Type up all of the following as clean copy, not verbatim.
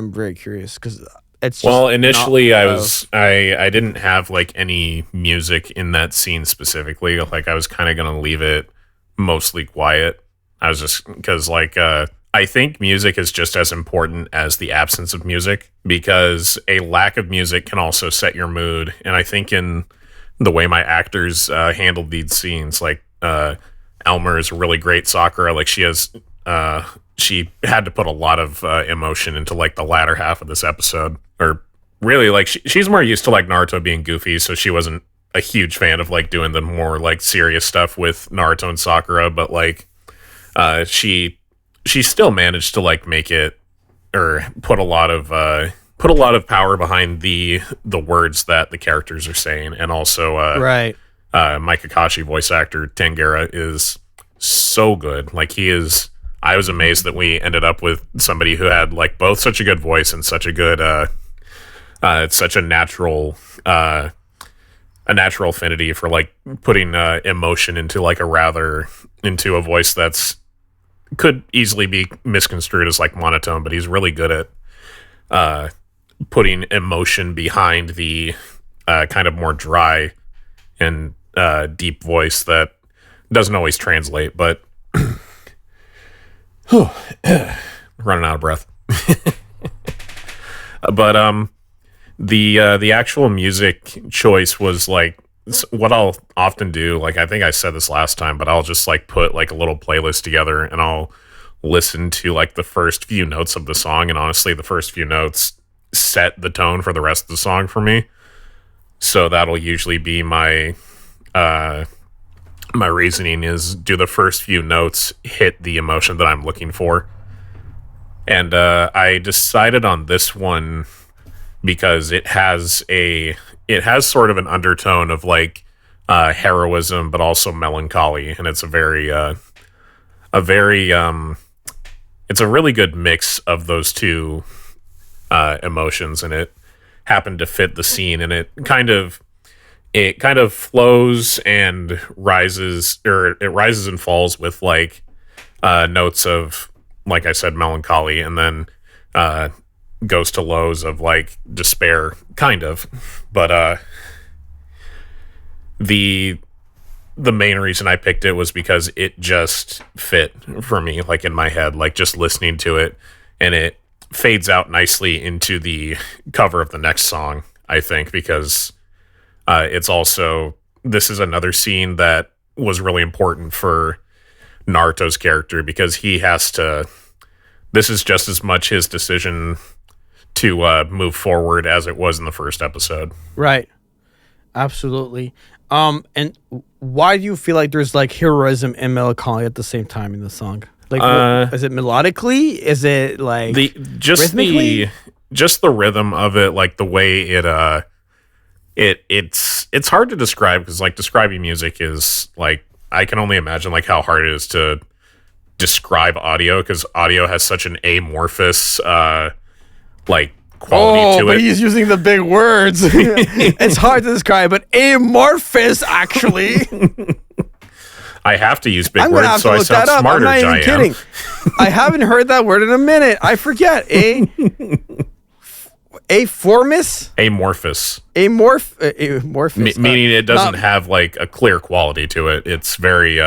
I'm very curious because it's just Well, initially not, I didn't have like any music in that scene specifically. Like I was kind of gonna leave it mostly quiet. I was just because I think music is just as important as the absence of music because a lack of music can also set your mood. And I think in the way my actors handled these scenes, like Elmer is a really great Sakura. Like she had to put a lot of emotion into like the latter half of this episode, or really like she's more used to like Naruto being goofy, so she wasn't a huge fan of like doing the more like serious stuff with Naruto and Sakura, but like she still managed to like make it or put a lot of power behind the words that the characters are saying, and also right. my Kakashi voice actor Tangera is so good. Like he is. I was amazed that we ended up with somebody who had like both such a good voice and such a good, such a natural affinity for like putting emotion into like into a voice that's could easily be misconstrued as like monotone, but he's really good at putting emotion behind the kind of more dry and deep voice that doesn't always translate, but running out of breath. But the actual music choice was like what I'll often do. Like I think I said this last time, but I'll just like put like a little playlist together and I'll listen to like the first few notes of the song, and honestly the first few notes set the tone for the rest of the song for me. So that'll usually be my my reasoning is, do the first few notes hit the emotion that I'm looking for? And I decided on this one because it has sort of an undertone of like heroism, but also melancholy, and it's it's a really good mix of those two emotions, and it happened to fit the scene, and it kind of flows and rises, or it rises and falls with like notes of, like I said, melancholy, and then goes to lows of like despair, kind of. But the main reason I picked it was because it just fit for me, like in my head, like just listening to it, and it fades out nicely into the cover of the next song, I think, because it's also, this is another scene that was really important for Naruto's character, because he has to, this is just as much his decision to move forward as it was in the first episode. Right. Absolutely. And why do you feel like there's like heroism and melancholy at the same time in the song? Like, is it melodically? Is it like rhythmically? Just the rhythm of it, like the way it's hard to describe, because like describing music is like, I can only imagine like how hard it is to describe audio, because audio has such an amorphous like quality to it. But he's using the big words. It's hard to describe, but amorphous, actually. I have to use big words, so I sound smarter, I'm not even kidding. I haven't heard that word in a minute. I forget. Amorphous. Amorphous. Amorphous. Meaning it doesn't have like a clear quality to it. It's very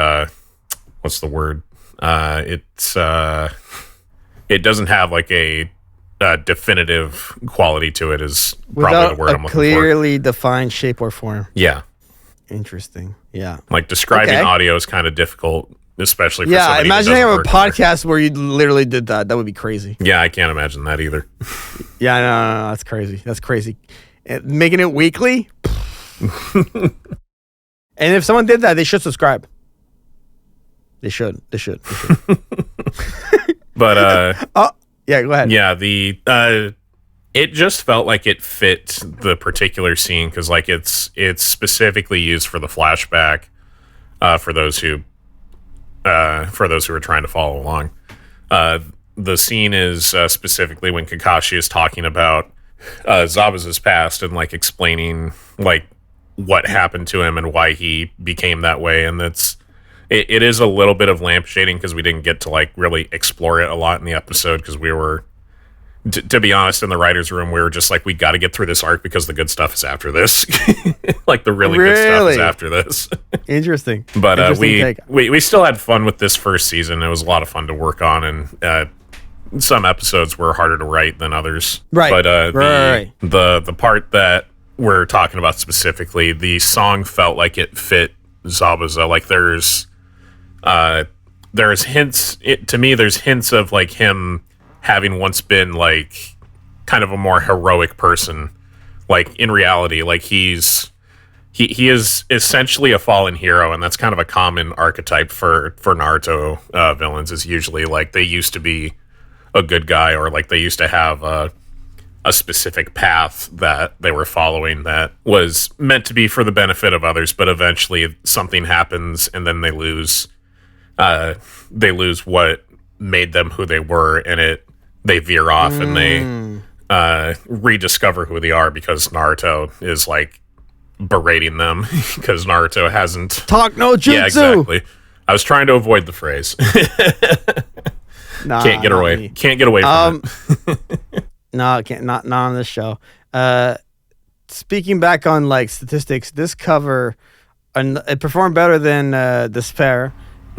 what's the word? It doesn't have like a definitive quality to it, is probably the word I'm looking for. Clearly defined shape or form. Yeah. Interesting. Yeah. Like describing audio is kind of difficult, especially for somebody imagine who having a doesn't podcast where you literally did that. That would be crazy. Yeah, I can't imagine that either. Yeah, no, that's crazy. That's crazy. Making it weekly? And if someone did that, they should subscribe. They should. But yeah, go ahead. Yeah, it just felt like it fit the particular scene, because like it's specifically used for the flashback, for those who are trying to follow along. The scene is specifically when Kakashi is talking about Zabuza's past and like explaining like what happened to him and why he became that way, and it is a little bit of lampshading, because we didn't get to like really explore it a lot in the episode, because we were to be honest, in the writer's room, we were just like, we got to get through this arc because the good stuff is after this. Like, the really good stuff is after this. Interesting. But Interesting we still had fun with this first season. It was a lot of fun to work on, and some episodes were harder to write than others. Right. But right. the part that we're talking about specifically, the song felt like it fit Zabuza. Like, there's hints, to me, there's hints of like him having once been like kind of a more heroic person. Like, in reality, like he is essentially a fallen hero, and that's kind of a common archetype for Naruto villains, is usually like they used to be a good guy, or like they used to have a specific path that they were following that was meant to be for the benefit of others, but eventually something happens and then they lose what made them who they were, and they veer off and they rediscover who they are because Naruto is like berating them because Naruto hasn't talk no jutsu. Yeah, exactly. I was trying to avoid the phrase. Can't get away from it. No, can't. Not on this show. Speaking back on like statistics, this cover, it performed better than Despair.